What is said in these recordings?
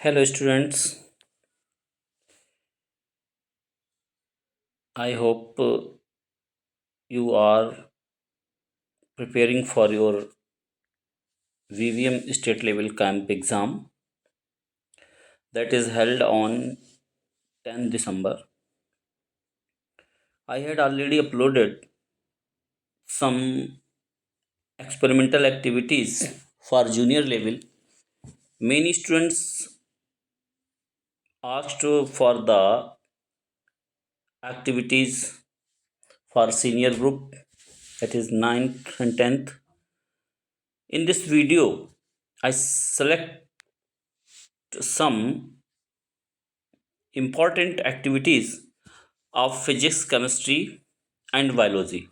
Hello, students. I hope you are preparing for your Vvm state level camp exam that is held on 10 December. I had already uploaded some experimental activities for junior level. Many students asked for the activities for senior group, that is ninth and 10th. In this video, I select some important activities of physics, chemistry, and biology.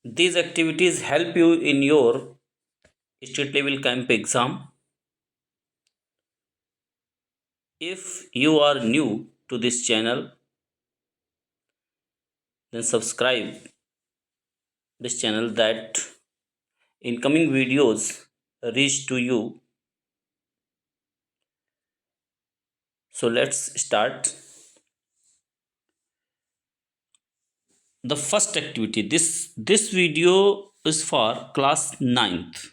These activities help you in your state level camp exam. If you are new to this channel, then subscribe this channel that incoming videos reach to you. So let's start. The first activity. This video is for class 9th.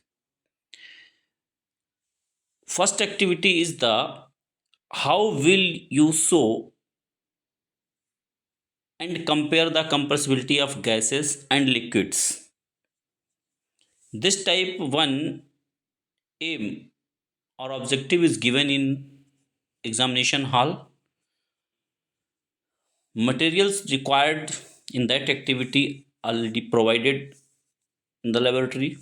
First activity is the how will you show and compare the compressibility of gases and liquids. This type 1 aim or objective is given in examination hall. Materials required in that activity already provided in the laboratory.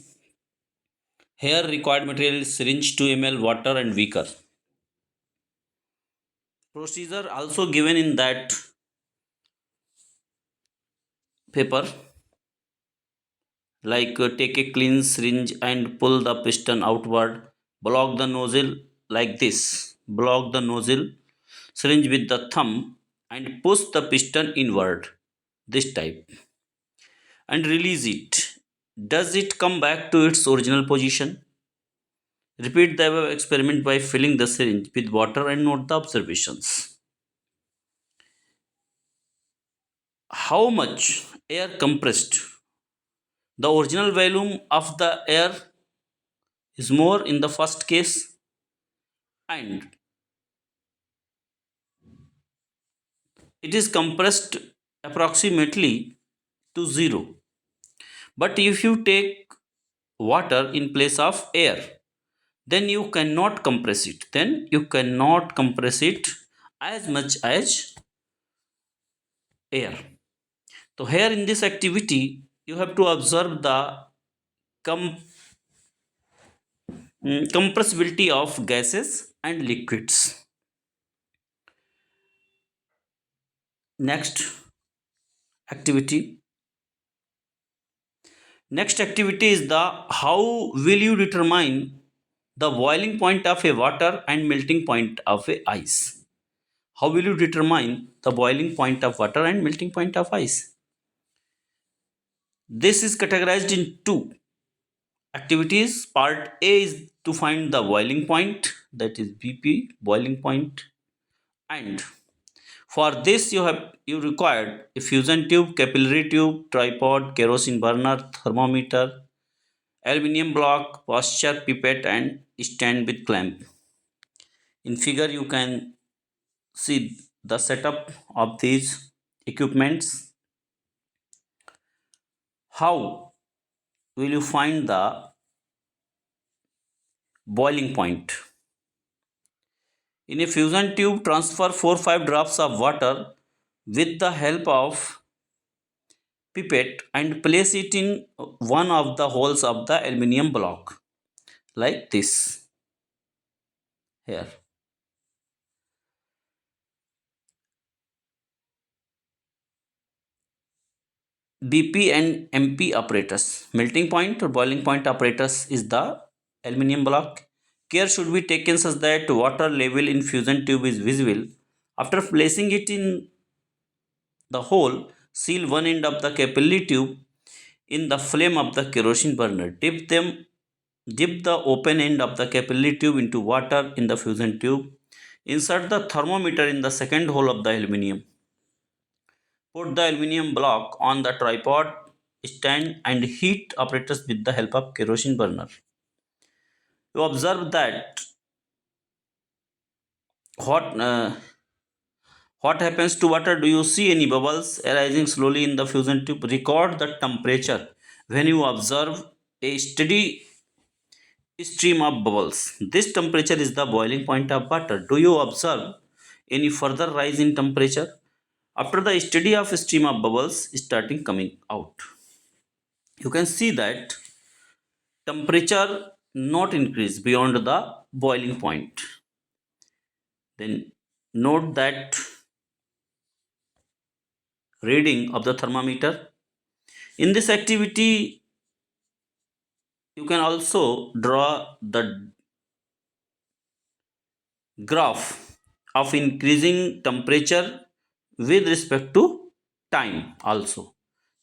Here required material is syringe 2 ml water and beaker. Procedure also given in that paper, like take a clean syringe and pull the piston outward, block the nozzle like this, block the nozzle syringe with the thumb and push the piston inward, this type, and release it. Does it come back to its original position? Repeat the above experiment by filling the syringe with water and note the observations. How much air compressed? The original volume of the air is more in the first case, and it is compressed approximately to zero. But if you take water in place of air, then you cannot compress it. Then you cannot compress it as much as air. So here in this activity, you have to observe the com- compressibility of gases and liquids. Next activity. Next activity is the how will you determine the boiling point of a water and melting point of a ice. How will you determine the boiling point of water and melting point of ice? This is categorized in two activities. Part A is to find the boiling point, that is BP, boiling point, and for this you required a fusion tube, capillary tube, tripod, kerosene burner, thermometer, aluminium block, posture pipette, and stand with clamp. In figure you can see the setup of these equipments. How will you find the boiling point? In a fusion tube, transfer 4-5 drops of water with the help of pipette and place it in one of the holes of the aluminium block, like this here. BP and MP apparatus. Melting point or boiling point apparatus is the aluminium block. Care should be taken such that water level in fusion tube is visible. After placing it in the hole, seal one end of the capillary tube in the flame of the kerosene burner. Dip them Dip the open end of the capillary tube into water in the fusion tube. Insert the thermometer in the second hole of the aluminium. Put the aluminium block on the tripod stand and heat apparatus with the help of kerosene burner. You observe that what what happens to water? Do you see any bubbles arising slowly in the fusion tube? Record the temperature when you observe a steady stream of bubbles. This temperature is the boiling point of water. Do you observe any further rise in temperature after the steady of stream of bubbles starting coming out? You can see that temperature not increase beyond the boiling point. Then note that reading of the thermometer. In this activity, you can also draw the graph of increasing temperature with respect to time also.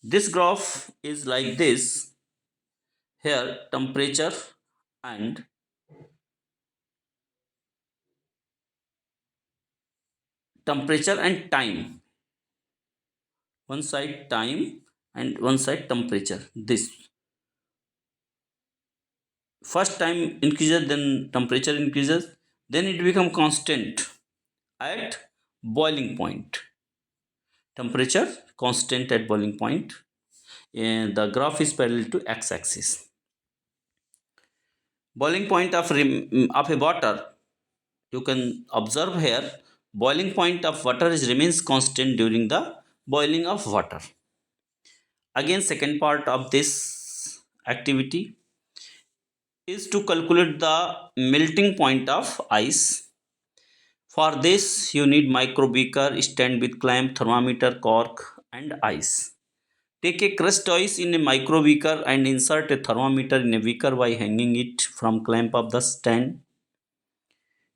This graph is like this. Here and temperature and time. One side time and one side temperature. This first time increases, then temperature increases, then it become constant at boiling point. Temperature constant at boiling point, and the graph is parallel to x-axis. Boiling point of a water, you can observe here, boiling point of water is remains constant during the boiling of water. Again, second part of this activity is to calculate the melting point of ice. For this, you need micro beaker, stand with clamp, thermometer, cork, and ice. Take a crushed ice in a micro beaker and insert a thermometer in a beaker by hanging it from clamp of the stand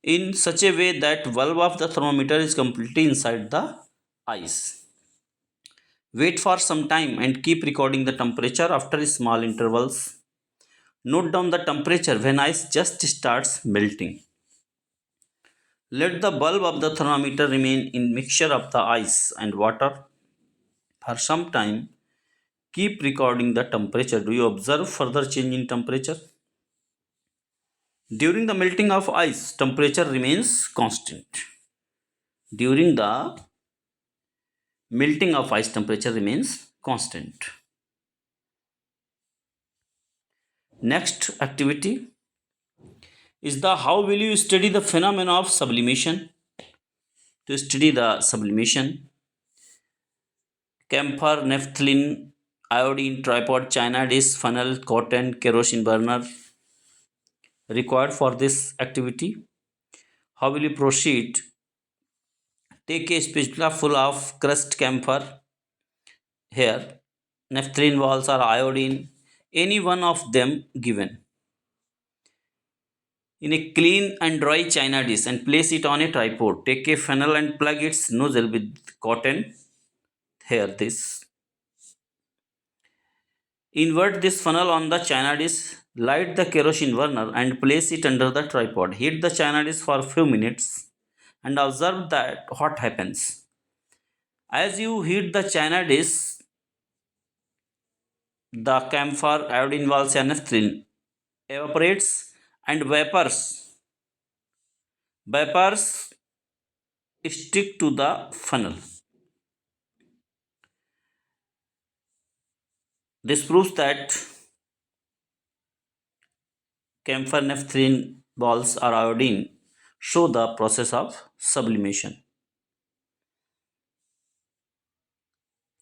in such a way that valve of the thermometer is completely inside the ice. Wait for some time and keep recording the temperature after small intervals. Note down the temperature when ice just starts melting. Let the bulb of the thermometer remain in mixture of the ice and water for some time. Keep recording the temperature. Do you observe further change in temperature? During the melting of ice, temperature remains constant. During the melting of ice, temperature remains constant. Next activity is the how will you study the phenomena of sublimation? To study the sublimation, camphor, naphthalene, iodine, tripod, china dish, funnel, cotton, kerosene burner required for this activity. How will you proceed? Take a spatula full of crushed camphor. Here, naphthalene balls or iodine, any one of them given, in a clean and dry china dish and place it on a tripod. Take a funnel and plug its nozzle with cotton. Here, this. Invert this funnel on the china dish. Light the kerosene burner and place it under the tripod. Heat the china dish for a few minutes and observe that what happens. As you heat the china dish, the camphor, iodine balls, and naphthalene evaporates and vapors stick to the funnel. This proves that camphor, naphthalene balls or iodine show the process of sublimation.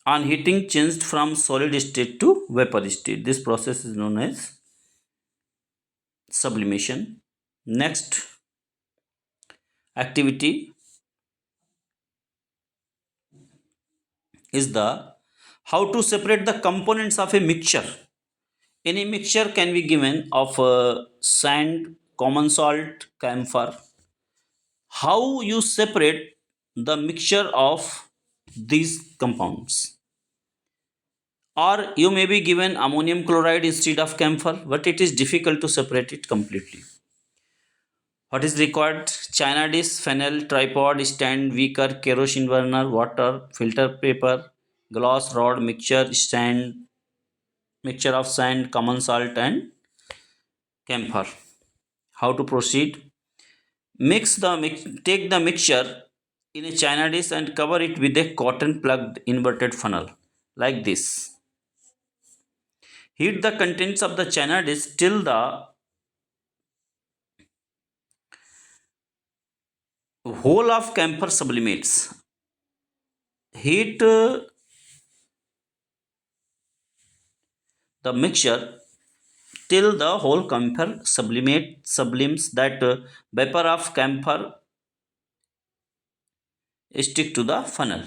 On heating, changed from solid state to vapor state. This process is known as sublimation. Next activity is the how to separate the components of a mixture. Any mixture can be given of sand, common salt, camphor. How you separate the mixture of these compounds? Or you may be given ammonium chloride instead of camphor, but it is difficult to separate it completely. What is required? China dish, fennel, tripod, stand, weaker, kerosene burner, water, filter paper, glass rod, mixture, stand, mixture of sand, common salt and camphor. How to proceed? Take the mixture in a china dish and cover it with a cotton plugged inverted funnel like this. Heat the contents of the china dish till the whole of camphor sublimates. Heat the mixture till the whole camphor sublimes, that vapor of camphor stick to the funnel.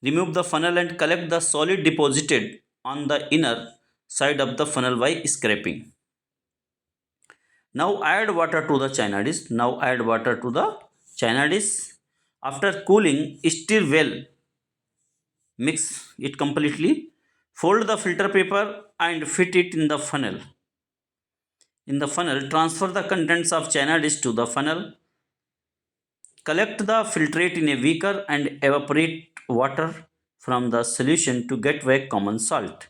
Remove the funnel and collect the solid deposited on the inner side of the funnel by scraping. Now add water to the china dish. After cooling, stir well. Mix it completely. Fold the filter paper and fit it in the funnel. Transfer the contents of china dish to the funnel. Collect the filtrate in a beaker and evaporate water from the solution to get back common salt.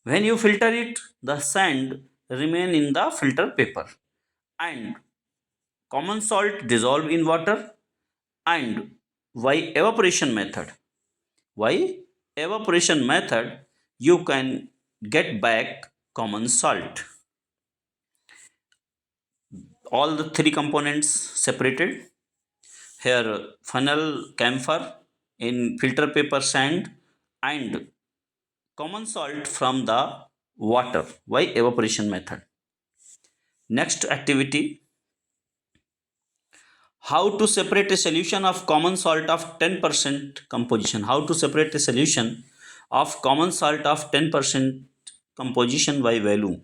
When you filter it, the sand remain in the filter paper and common salt dissolve in water. And by evaporation method, why evaporation method, you can get back common salt. All the three components separated. Here funnel, camphor, in filter paper sand, and common salt from the water by evaporation method. Next activity: how to separate a solution of common salt of 10% composition. How to separate a solution of common salt of 10% composition by volume.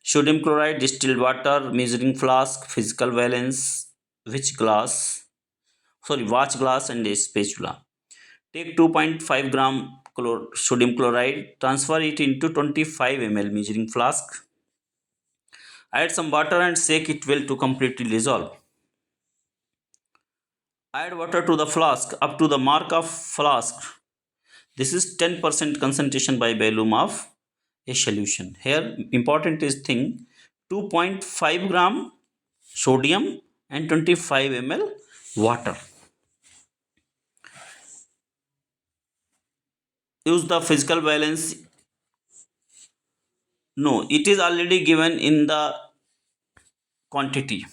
Sodium chloride, distilled water, measuring flask, physical valence, watch glass and a spatula. Take 2.5 gram sodium chloride, transfer it into 25 ml measuring flask. Add some water and shake it well to completely dissolve. Add water to the flask up to the mark of flask. This is 10% concentration by volume of a solution. Here important is thing: 2.5 gram sodium and 25 ml water. Use the physical valence. No, it is already given in the quantity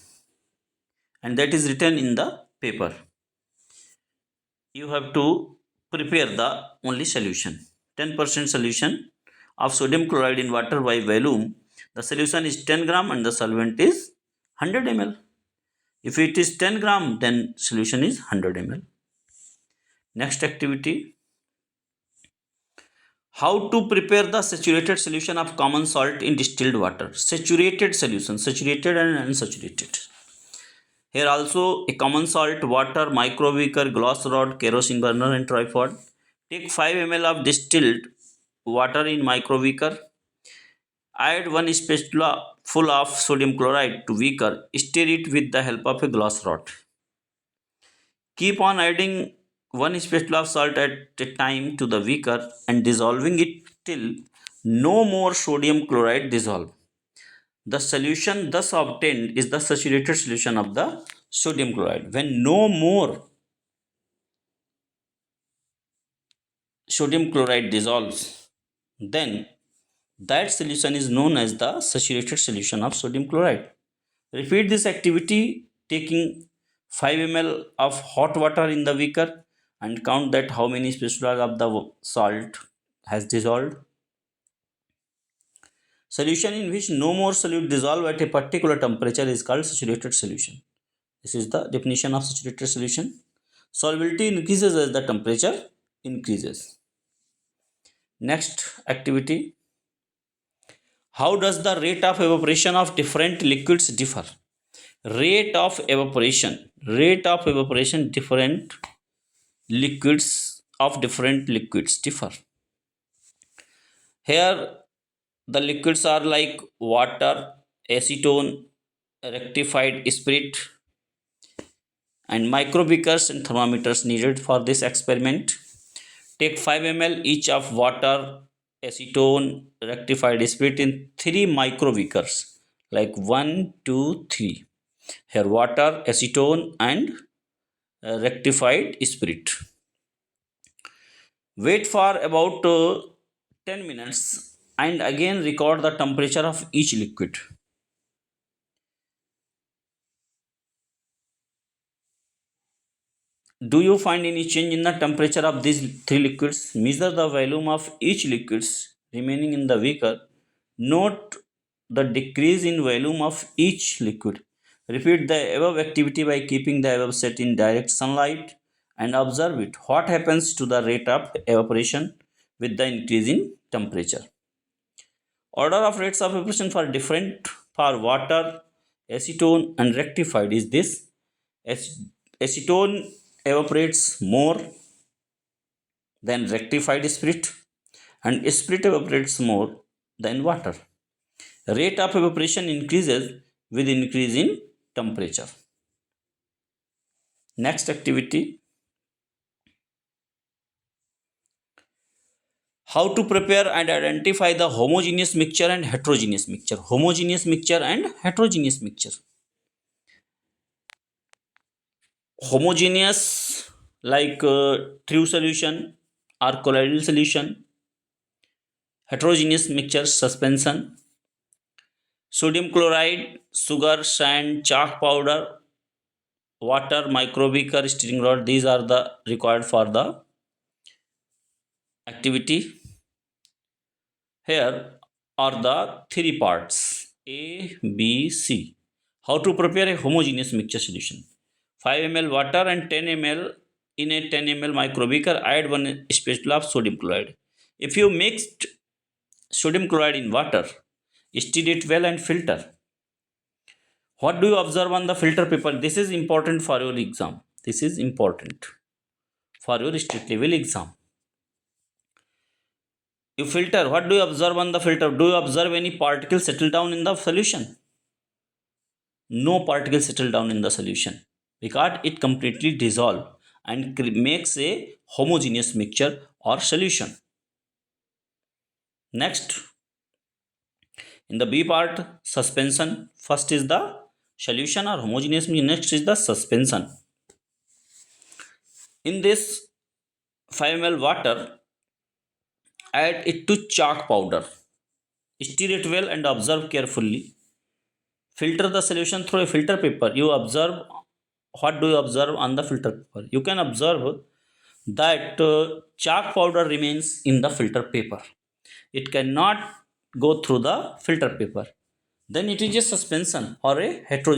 and that is written in the paper. You have to prepare the only solution. 10% solution of sodium chloride in water by volume. The solution is 10 gram and the solvent is 100 ml. If it is 10 gram, then solution is 100 ml. Next activity: how to prepare the saturated solution of common salt in distilled water. Saturated solution, saturated and unsaturated. Here also a common salt, water, micro beaker, glass rod, kerosene burner and tripod. Take 5 ml of distilled water in micro beaker. Add 1 spatula full of sodium chloride to beaker. Stir it with the help of a glass rod. Keep on adding 1 spatula of salt at a time to the beaker and dissolving it till no more sodium chloride dissolve. The solution thus obtained is the saturated solution of the sodium chloride. When no more sodium chloride dissolves, then that solution is known as the saturated solution of sodium chloride. Repeat this activity taking 5 ml of hot water in the beaker and count that how many spatulas of the salt has dissolved. Solution in which no more solute dissolve at a particular temperature is called saturated solution. This is the definition of saturated solution. Solubility increases as the temperature increases. Next activity: how does the rate of evaporation of different liquids differ? Rate of evaporation, different liquids differ. Here the liquids are like water, acetone, rectified spirit, and microbeakers and thermometers needed for this experiment. Take 5 ml each of water, acetone, rectified spirit in 3 microbeakers, like 1, 2, 3. Here water, acetone, and rectified spirit. Wait for about 10 minutes and again record the temperature of each liquid. Do you find any change in the temperature of these three liquids? Measure the volume of each liquids remaining in the beaker. Note the decrease in volume of each liquid. Repeat the above activity by keeping the above set in direct sunlight and observe it. What happens to the rate of evaporation with the increase in temperature? Order of rates of evaporation for different for water, acetone, and rectified is this. Acetone evaporates more than rectified spirit, and spirit evaporates more than water. Rate of evaporation increases with increase in temperature. Next activity: how to prepare and identify the homogeneous mixture and heterogeneous mixture. Homogeneous mixture and heterogeneous mixture. Homogeneous, like true solution or colloidal solution. Heterogeneous mixture, suspension. Sodium chloride, sugar, sand, chalk powder, water, microbeaker, stirring rod. These are the required for the activity. Here are the three parts A, B, C. How to prepare a homogeneous mixture solution? 5 ml water and 10 ml in a 10 ml microbeaker. Add 1 spatula of sodium chloride. If you mixed sodium chloride in water, stir it well and filter. What do you observe on the filter paper? This is important for your exam. This is important for your state level exam. You filter. What do you observe on the filter? Do you observe any particles settle down in the solution? No particles settle down in the solution because it completely dissolves and makes a homogeneous mixture or solution. Next, in the B part, suspension. First is the solution or homogeneous mixture. Next is the suspension. In this 5 ml water, add it to chalk powder. Stir it well and observe carefully. Filter the solution through a filter paper. You observe. What do you observe on the filter paper? You can observe that chalk powder remains in the filter paper. It cannot go through the filter paper. Then it is a suspension or a hetero.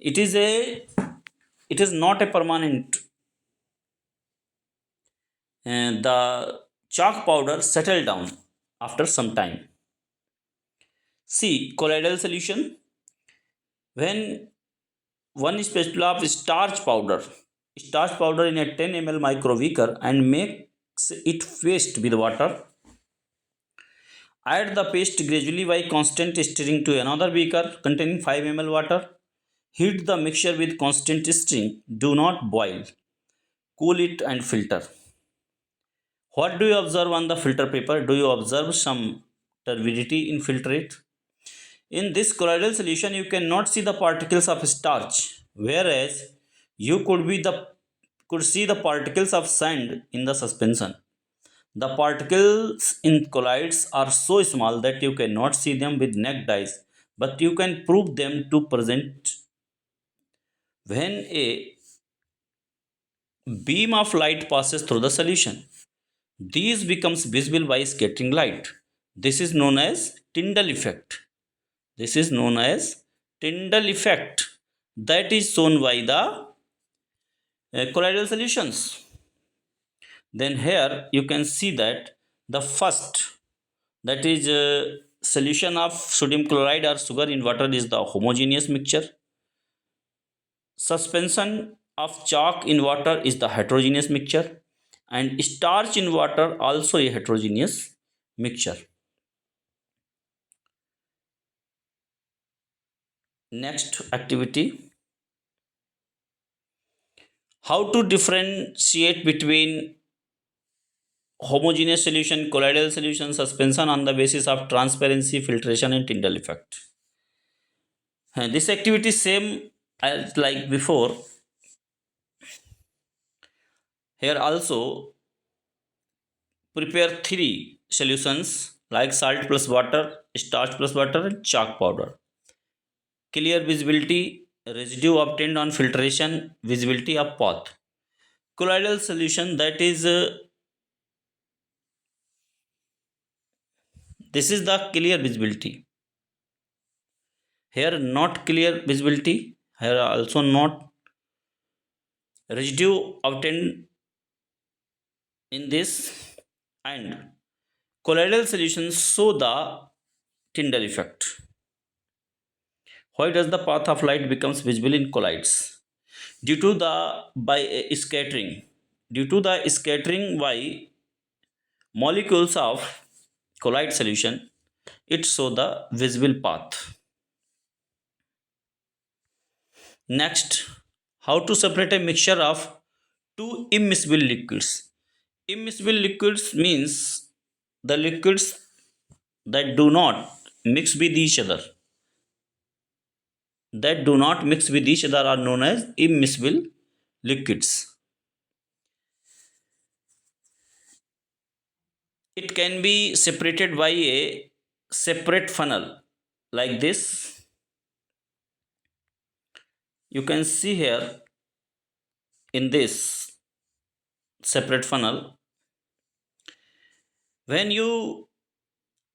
It is a. It is not a permanent. The chalk powder settle down after some time. C. Colloidal solution. When 1 spatula of starch powder in a 10 ml microbeaker and makes it paste with water. Add the paste gradually by constant stirring to another beaker containing 5 ml water. Heat the mixture with constant stirring. Do not boil. Cool it and filter. What do you observe on the filter paper? Do you observe some turbidity in filtrate? In this colloidal solution, you cannot see the particles of starch, whereas you could see the particles of sand in the suspension. The particles in colloids are so small that you cannot see them with naked eyes, but you can prove them to present when a beam of light passes through the solution. These becomes visible by scattering light. This is known as Tyndall effect. This is known as Tyndall effect that is shown by the colloidal solutions. Then here you can see that the first, that is solution of sodium chloride or sugar in water, is the homogeneous mixture. Suspension of chalk in water is the heterogeneous mixture, and starch in water also a heterogeneous mixture. Next activity, how to differentiate between homogeneous solution, colloidal solution, suspension on the basis of transparency, filtration and Tyndall effect. This activity is same as like before. Here also prepare three solutions like salt plus water, starch plus water and chalk powder. Clear visibility, residue obtained on filtration, visibility of path. Colloidal solution, that is this is the clear visibility. Here not clear visibility, here also not residue obtained in this, and colloidal solutions show the Tyndall effect. Why does the path of light becomes visible in colloids? Due to the by scattering. Due to the scattering by molecules of colloid solution, it show the visible path. Next, how to separate a mixture of two immiscible liquids. Immiscible liquids means the liquids that do not mix with each other. That do not mix with each other are known as immiscible liquids. It can be separated by a separate funnel like this. You can see here in this separate funnel, when you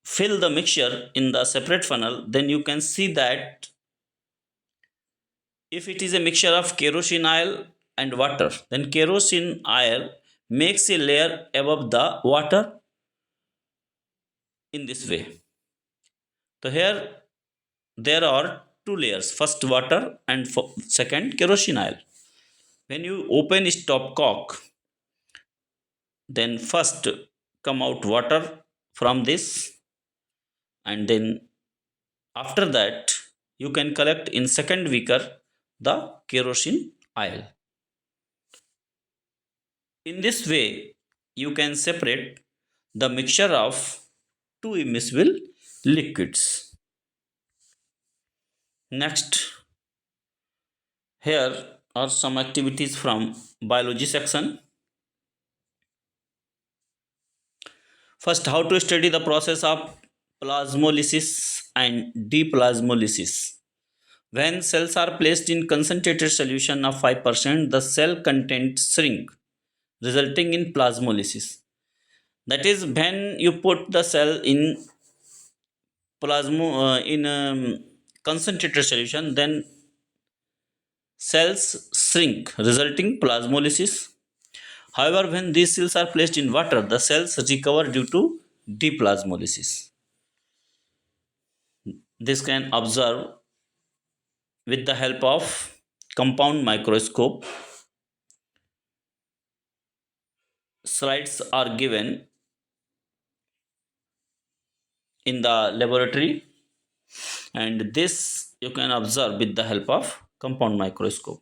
fill the mixture in the separate funnel, then you can see that if it is a mixture of kerosene oil and water, then kerosene oil makes a layer above the water in this way. So here there are two layers, first water and second kerosene oil. When you open its top cock, then first come out water from this, and then after that you can collect in second beaker the kerosene oil. In this way you can separate the mixture of two immiscible liquids. Next, here are some activities from biology section. First, how to study the process of plasmolysis and deplasmolysis. When cells are placed in concentrated solution of 5%, the cell content shrink, resulting in plasmolysis. That is, when you put the cell in concentrated solution, then cells shrink, resulting plasmolysis. However, when these cells are placed in water, the cells recover due to deplasmolysis. This can observe with the help of compound microscope. Slides are given in the laboratory, and this you can observe with the help of compound microscope.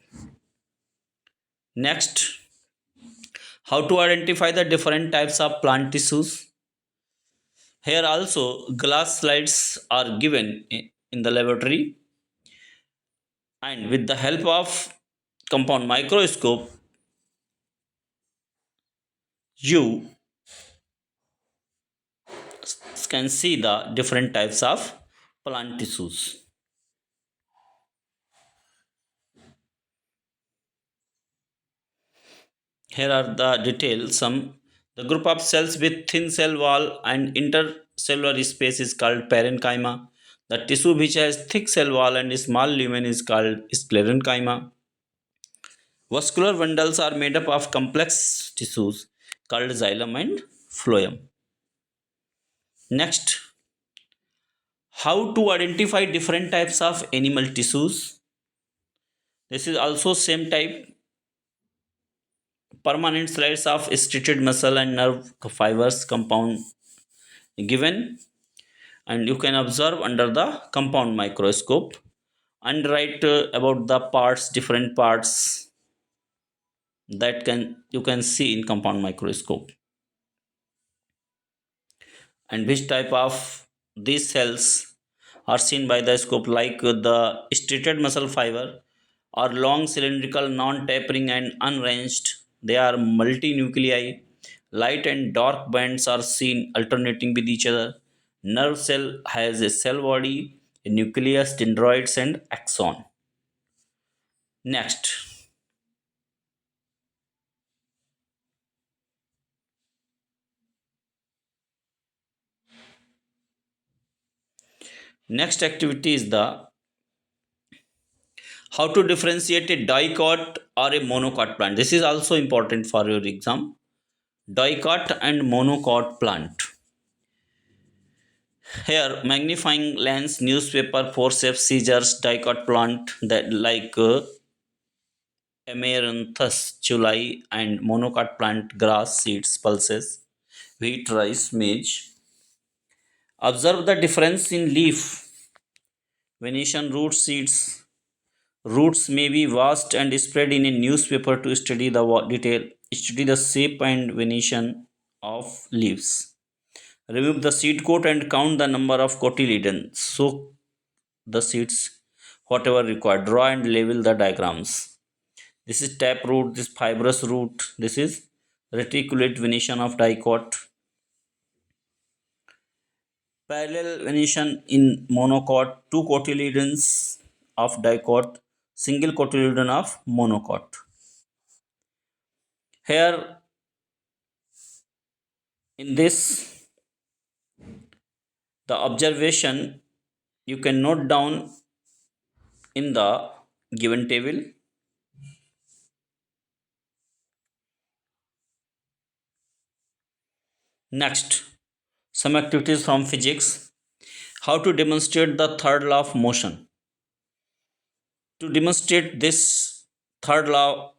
Next, how to identify the different types of plant tissues. Here also glass slides are given in the laboratory, and with the help of compound microscope you can see the different types of plant tissues. Here are the details. The group of cells with thin cell wall and intercellular space is called parenchyma. The tissue which has thick cell wall and small lumen is called sclerenchyma. Vascular bundles are made up of complex tissues called xylem and phloem. Next, how to identify different types of animal tissues. This is also same type. Permanent slides of striated muscle and nerve fibers compound given, and you can observe under the compound microscope. and write about the parts, different parts that can you can see in compound microscope, and which type of these cells are seen by the scope, like the striated muscle fiber are long cylindrical non-tapering and unranged. They are multinuclei. Light and dark bands are seen alternating with each other. Nerve cell has a cell body, a nucleus, dendroids, and axon. Next activity is the how to differentiate a dicot or a monocot plant. This is also important for your exam. Dicot and monocot plant. Here, magnifying lens, newspaper, forceps, scissors, dicot plant that like Amaranthus chuli, and monocot plant, grass, seeds, pulses, wheat, rice, maize. Observe the difference in leaf, venation, root, seeds. Roots may be washed and spread in a newspaper to study the detail. Study the shape and venation of leaves. Remove the seed coat and count the number of cotyledons. Soak the seeds whatever required. Draw and label the diagrams. This is tap root, this fibrous root, this is reticulate venation of dicot. Parallel venation in monocot, two cotyledons of dicot, single cotyledon of monocot. Here in this, the observation you can note down in the given table. Next, some activities from physics. How to demonstrate the third law of motion. To demonstrate this third law,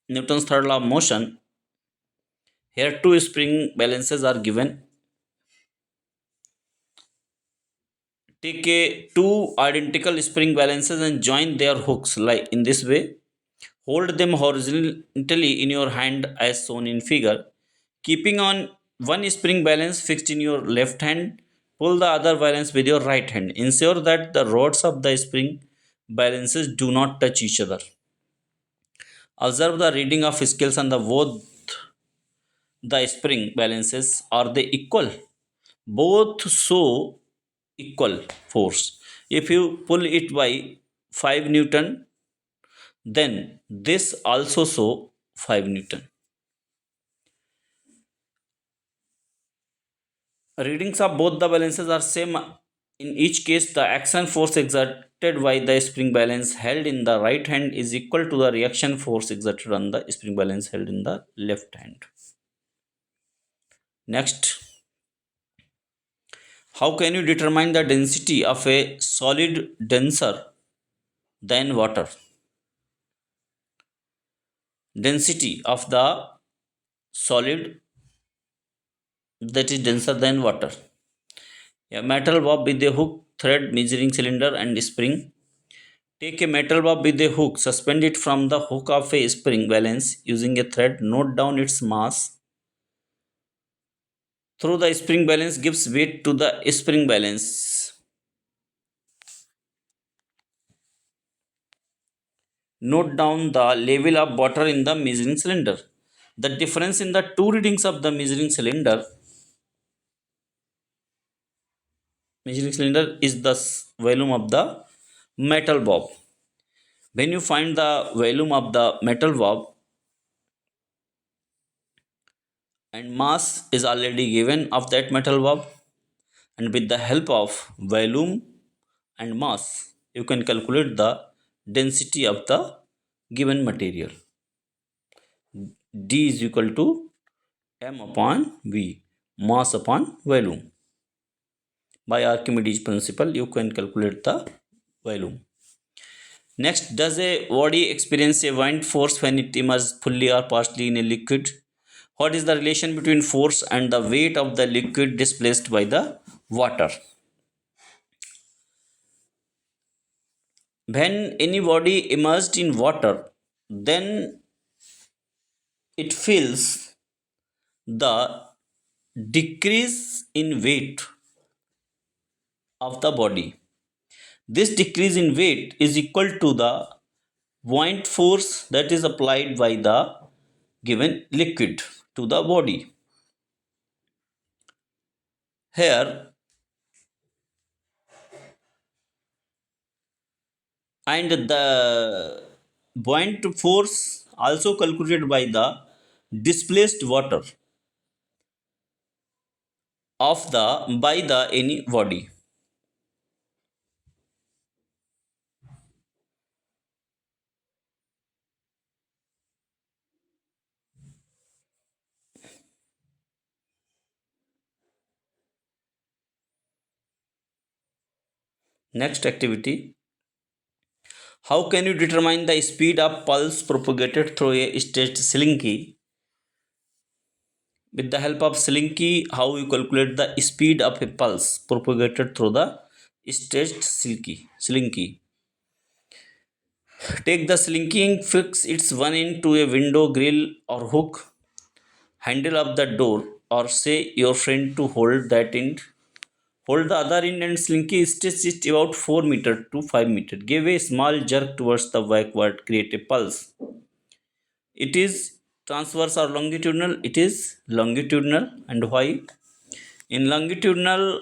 Newton's third law of motion, here two spring balances are given. Take two identical spring balances and join their hooks like in this way. Hold them horizontally in your hand as shown in figure. Keeping on one spring balance fixed in your left hand, pull the other balance with your right hand. Ensure that the rods of the spring balances do not touch each other. Observe the reading of scales on the both the spring balances. Are they equal? Both show equal force. If you pull it by 5 Newton, then this also show 5 Newton. Readings of both the balances are same. In each case, the action force exerted by the spring balance held in the right hand is equal to the reaction force exerted on the spring balance held in the left hand. Next, how can you determine the density of a solid denser than water? Density of the solid that is denser than water. A metal bob with a hook, thread, measuring cylinder, and spring. Take a metal bob with a hook, suspend it from the hook of a spring balance using a thread, note down its mass. Through the spring balance gives weight to the spring balance. Note down the level of water in the measuring cylinder. The difference in the two readings of the measuring cylinder is the volume of the metal bob. When you find the volume of the metal bob and mass is already given of that metal bob, and with the help of volume and mass, you can calculate the density of the given material. D is equal to m upon v, mass upon volume. By Archimedes principle, you can calculate the volume. Next, does a body experience a wind force when it immerses fully or partially in a liquid? What is the relation between force and the weight of the liquid displaced by the water? When any body immersed in water, then it feels the decrease in weight of the body. This decrease in weight is equal to the buoyant force that is applied by the given liquid to the body. Here, and the buoyant force also calculated by the displaced water of the by the any body. Next activity: how can you determine the speed of pulse propagated through a stretched slinky? With the help of slinky, how you calculate the speed of a pulse propagated through the stretched slinky? Take the slinky, fix its one end to a window grill or hook handle of the door, or say your friend to hold that end. Hold the other end and slinky stretch it about 4 meter to 5 meter. Give a small jerk towards the backward, create a pulse. It is transverse or longitudinal? It is longitudinal. And why? In longitudinal,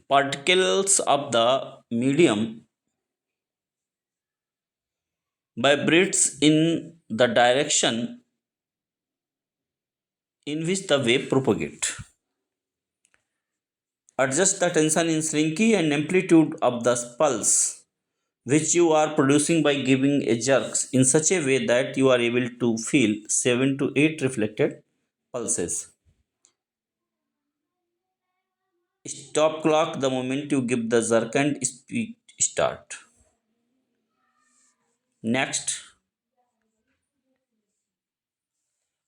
particles of the medium vibrates in the direction in which the wave propagate. Adjust the tension in slinky and amplitude of the pulse which you are producing by giving a jerks in such a way that you are able to feel 7 to 8 reflected pulses. Stop clock the moment you give the jerk and speed start. Next,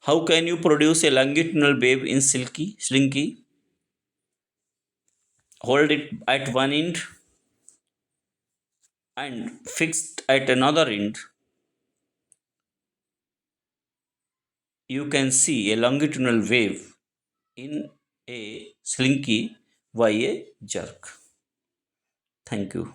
how can you produce a longitudinal wave in slinky? Hold it at one end and fixed at another end. You can see a longitudinal wave in a slinky by a jerk. Thank you.